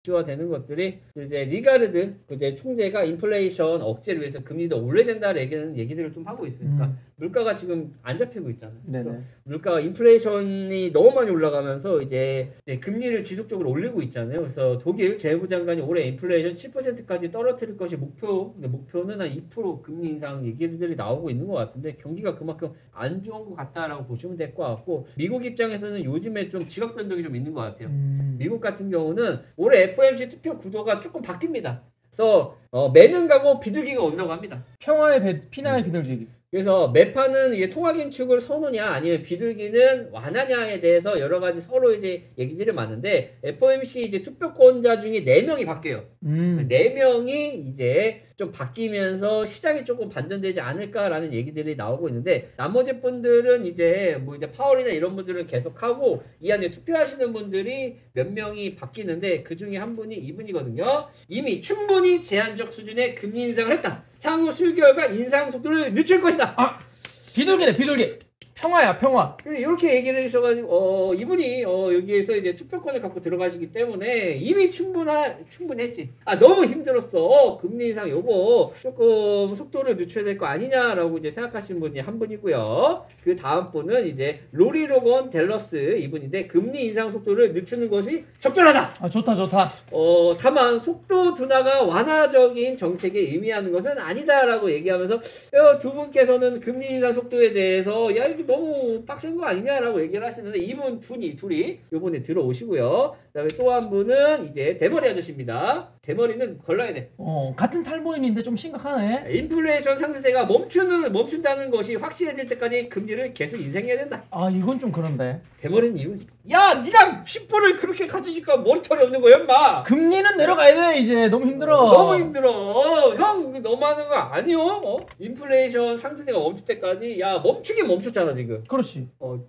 되는 것들이 이제 리가르드 이제 총재가 인플레이션 억제를 위해서 금리도 올려야 된다는 얘기들을 좀 하고 있으니까 물가가 지금 안 잡히고 있잖아요. 그래서 물가가 인플레이션이 너무 많이 올라가면서 이제 금리를 지속적으로 올리고 있잖아요. 그래서 독일 재무 장관이 올해 인플레이션 7%까지 떨어뜨릴 것이 목표는 한 2% 금리 인상 얘기들이 나오고 있는 것 같은데 경기가 그만큼 안 좋은 것 같다라고 보시면 될 것 같고 미국 입장에서는 요즘에 좀 지각 변동이 좀 있는 것 같아요. 미국 같은 경우는 올해 FOMC 투표 구도가 조금 바뀝니다. 그래서 매는 가고 비둘기가 온다고 합니다. 피나의 비둘기. 그래서 매파는 이게 통화 긴축을 선호냐 아니면 비둘기는 완화냐에 대해서 여러 가지 서로 이제 얘기들이 많은데 FOMC 이제 투표권자 중에 4명이 바뀌어요. 4명이 이제 좀 바뀌면서 시장이 조금 반전되지 않을까라는 얘기들이 나오고 있는데 나머지 분들은 이제 뭐 이제 파월이나 이런 분들은 계속하고 이 안에 투표하시는 분들이 몇 명이 바뀌는데 그 중에 한 분이 이분이거든요. 이미 충분히 제한적 수준의 금리 인상을 했다. 향후 수개월과 인상 속도를 늦출 것이다. 아, 비둘기네, 비둘기. 평화야, 평화. 이렇게 얘기를 해주셔가지고 이분이 여기에서 이제 투표권을 갖고 들어가시기 때문에 이미 충분했지. 너무 힘들었어. 금리 인상 요거 조금 속도를 늦춰야 될 거 아니냐라고 이제 생각하시는 분이 한 분이고요. 그 다음 분은 이제 로리 로건 델러스 이분인데 금리 인상 속도를 늦추는 것이 적절하다. 좋다. 다만 속도 둔화가 완화적인 정책에 의미하는 것은 아니다라고 얘기하면서 두 분께서는 금리 인상 속도에 대해서 이게 너무 빡센 거 아니냐라고 얘기를 하시는데 이분 둘이 요번에 들어오시고요. 그다음에 또 한 분은 이제 대머리 아저씨입니다. 대머리는 걸러야 돼. 같은 탈모인인데 좀 심각하네. 인플레이션 상승세가 멈춘다는 것이 확실해질 때까지 금리를 계속 인상해야 된다. 이건 좀 그런데. 대머리는 이유. 야, 네가 10%를 그렇게 가지니까 머리털이 없는 거야, 인마. 금리는 내려가야 돼. 이제 너무 힘들어. 너무 힘들어. 형, 너무 하는 거 아니요? 인플레이션 상승세가 멈출 때까지 멈추긴 멈췄잖아 지금. 그렇지.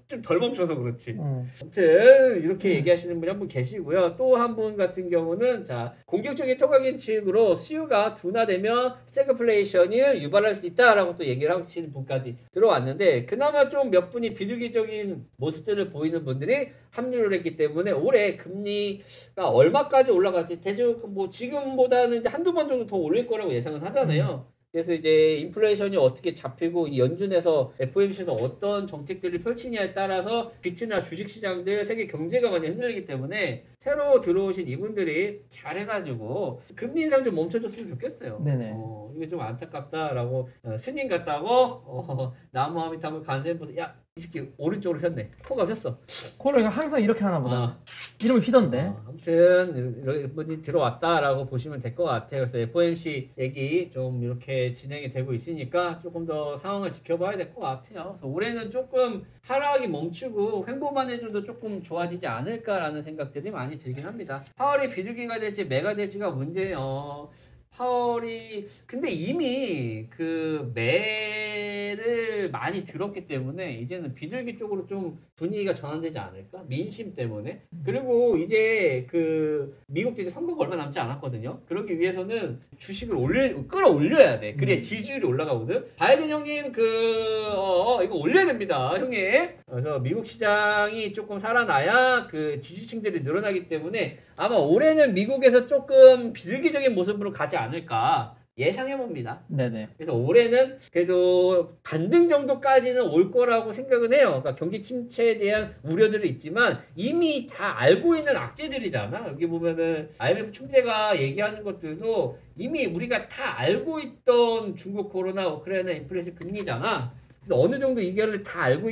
좀 덜 멈춰서 그렇지. 아무튼 이렇게 얘기하시는 분이 한 분 계시고요. 또 한 분 같은 경우는 자 공격적인 통화 긴축으로 수요가 둔화되면 스태그플레이션을 유발할 수 있다라고 또 얘기를 하시는 분까지 들어왔는데 그나마 좀 몇 분이 비둘기적인 모습들을 보이는 분들이 합류를 했기 때문에 올해 금리가 얼마까지 올라갈지 대충 뭐 지금보다는 이제 한두 번 정도 더 올릴 거라고 예상은 하잖아요. 그래서 이제 인플레이션이 어떻게 잡히고 이 연준에서 FOMC에서 어떤 정책들을 펼치냐에 따라서 비트나 주식시장들 세계 경제가 많이 흔들리기 때문에 새로 들어오신 이분들이 잘해가지고 금리 인상 좀 멈춰줬으면 좋겠어요. 네네. 이게 좀 안타깝다라고 스님 같다고 나무아미타불 간센보다 이 새끼 오른쪽으로 폈네. 코가 폈어. 코를 항상 이렇게 하나 보다. 이름을 휘던데. 아무튼 이런 분이 들어왔다라고 보시면 될 것 같아요. 그래서 FOMC 얘기 좀 이렇게 진행이 되고 있으니까 조금 더 상황을 지켜봐야 될 것 같아요. 그래서 올해는 조금 하락이 멈추고 횡보만 해줘도 조금 좋아지지 않을까라는 생각들이 많이 들긴 합니다. 파월이 비둘기가 될지 매가 될지가 문제예요. 파월이 근데 이미 그 매를 많이 들었기 때문에 이제는 비둘기 쪽으로 좀 분위기가 전환되지 않을까? 민심 때문에. 그리고 이제 그 미국도 이제 선거가 얼마 남지 않았거든요. 그러기 위해서는 주식을 끌어올려야 돼. 그래야 지지율이 올라가거든. 바이든 형님 이거 올려야 됩니다, 형님. 그래서 미국 시장이 조금 살아나야 그 지지층들이 늘어나기 때문에 아마 올해는 미국에서 조금 비둘기적인 모습으로 가지 않을까 예상해 봅니다. 네네. 그래서 올해는 그래도 반등 정도까지는 올 거라고 생각은 해요. 그러니까 경기 침체에 대한 우려들이 있지만 이미 다 알고 있는 악재들이잖아. 여기 보면은 IMF 총재가 얘기하는 것들도 이미 우리가 다 알고 있던 중국 코로나, 우크라이나 인플레이션 금리잖아. 어느 정도 이거를 다 알고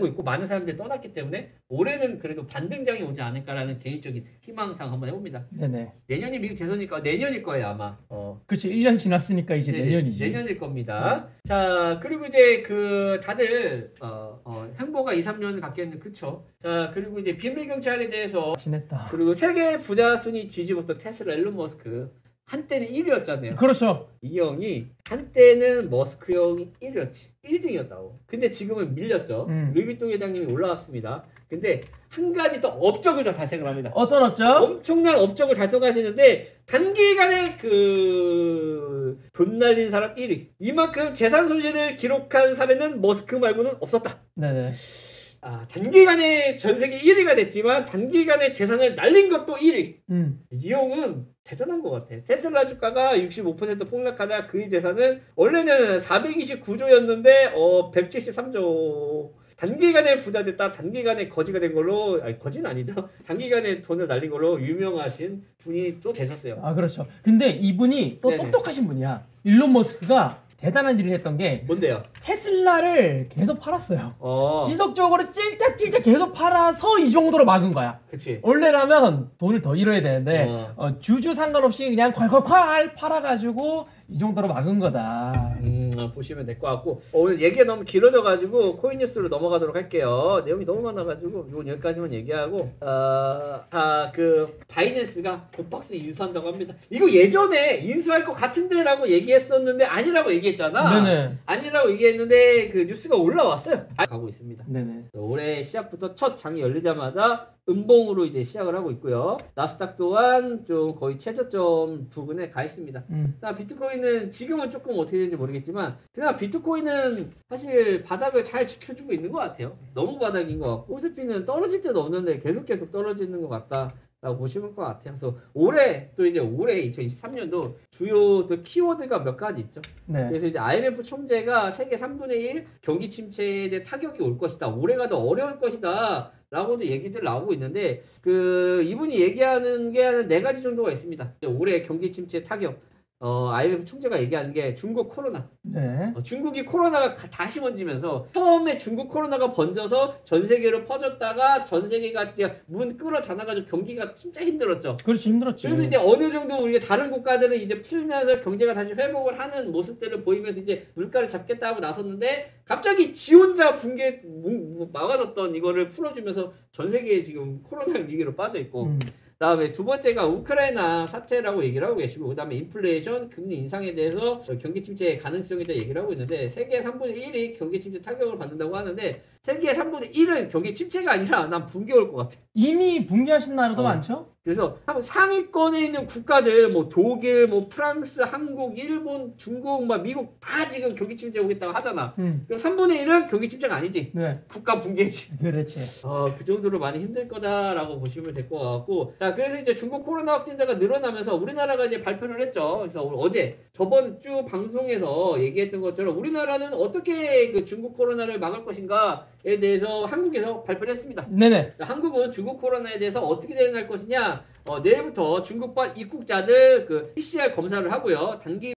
있고 많은 사람들이 떠났기 때문에 올해는 그래도 반등장이 오지 않을까라는 개인적인 희망상 한번 해봅니다. 네네. 내년이 미국 대선이니까 내년일 거예요 아마. 그렇지 1년 지났으니까 이제 네네. 내년이지. 내년일 겁니다. 자 그리고 이제 그 다들 행보가 2, 3년 갖겠는 그쵸. 자 그리고 이제 비밀 경찰에 대해서 지냈다. 그리고 세계 부자 순위 지지부터 테슬라 일론 머스크. 한때는 1위였잖아요. 그렇죠. 이 형이 한때는 머스크 형이 1위였지. 1등이었다고. 근데 지금은 밀렸죠. 루이비통 회장님이 올라왔습니다. 근데 한 가지 더 업적을 더 달성을 합니다. 어떤 업적? 엄청난 업적을 달성하시는데 단기간에 돈 날린 사람 1위. 이만큼 재산 손실을 기록한 사례는 머스크 말고는 없었다. 네네. 단기간에 전 세계 1위가 됐지만 단기간에 재산을 날린 것도 1위. 이 형은 대단한 것 같아. 테슬라 주가가 65% 폭락하다 그의 재산은 원래는 429조였는데 173조. 단기간에 부자 됐다. 단기간에 거지가 된 걸로, 아니 거지는 아니죠. 단기간에 돈을 날린 걸로 유명하신 분이 또 되셨어요. 그렇죠. 근데 이분이 또 네네. 똑똑하신 분이야. 일론 머스크가 대단한 일을 했던 게 뭔데요? 테슬라를 계속 팔았어요. 지속적으로 찔짝찔짝 계속 팔아서 이 정도로 막은 거야. 그치. 원래라면 돈을 더 잃어야 되는데 주주 상관없이 그냥 콸콸콸 팔아가지고 이 정도로 막은 거다. 보시면 될 것 같고 오늘 얘기가 너무 길어져가지고 코인 뉴스로 넘어가도록 할게요. 내용이 너무 많아가지고 이건 여기까지만 얘기하고 그 바이낸스가 곧박스 인수한다고 합니다. 이거 예전에 인수할 것 같은데라고 얘기했었는데 아니라고 얘기했잖아. 네네. 아니라고 얘기했는데 그 뉴스가 올라왔어요. 가고 있습니다. 네네. 올해 시작부터 첫 장이 열리자마자 음봉으로 이제 시작을 하고 있고요. 나스닥 또한 좀 거의 최저점 부근에 가 있습니다. 비트코인은 지금은 조금 어떻게 되는지 모르겠지만 그냥 비트코인은 사실 바닥을 잘 지켜주고 있는 것 같아요. 너무 바닥인 것 같고 코스피는 떨어질 때도 없는데 계속 떨어지는 것 같다. 라고 보시면 것 같아요. 그래서 올해 2023년도 주요 또 키워드가 몇 가지 있죠. 네. 그래서 이제 IMF 총재가 세계 3분의 1 경기 침체에 대해 타격이 올 것이다. 올해가 더 어려울 것이다. 라고도 얘기들 나오고 있는데 이분이 얘기하는 게 한 4가지 정도가 있습니다. 올해 경기 침체 타격. IMF 총재가 얘기하는 게 중국 코로나. 네. 중국이 코로나가 다시 번지면서 처음에 중국 코로나가 번져서 전 세계로 퍼졌다가 전 세계가 문 끌어 닫아가지고 경기가 진짜 힘들었죠. 그렇지, 힘들었지. 그래서 이제 어느 정도 우리가 다른 국가들은 이제 풀면서 경제가 다시 회복을 하는 모습들을 보이면서 이제 물가를 잡겠다 하고 나섰는데 갑자기 지 혼자 붕괴 막아뒀던 이거를 풀어주면서 전 세계에 지금 코로나 위기로 빠져 있고. 그다음에 두 번째가 우크라이나 사태라고 얘기를 하고 계시고 그다음에 인플레이션, 금리 인상에 대해서 경기 침체의 가능성에 대해 얘기를 하고 있는데 세계 3분의 1이 경기 침체 타격을 받는다고 하는데 세계 3분의 1은 경기 침체가 아니라 난 붕괴 올 것 같아. 이미 붕괴하신 나라도 많죠? 그래서 상위권에 있는 국가들 뭐 독일, 뭐 프랑스, 한국, 일본, 중국, 막 미국 다 지금 경기 침체 오겠다고 하잖아. 그럼 3분의 1은 경기 침체가 아니지. 네. 국가 붕괴지. 그렇지. 그 정도로 많이 힘들 거다라고 보시면 될 것 같고. 자, 그래서 이제 중국 코로나 확진자가 늘어나면서 우리나라가 이제 발표를 했죠. 그래서 어제 저번 주 방송에서 얘기했던 것처럼 우리나라는 어떻게 그 중국 코로나를 막을 것인가에 대해서 한국에서 발표를 했습니다. 네네. 자, 한국은 중국 코로나에 대해서 어떻게 대응할 것이냐? 내일부터 중국발 입국자들 그 PCR 검사를 하고요. 단기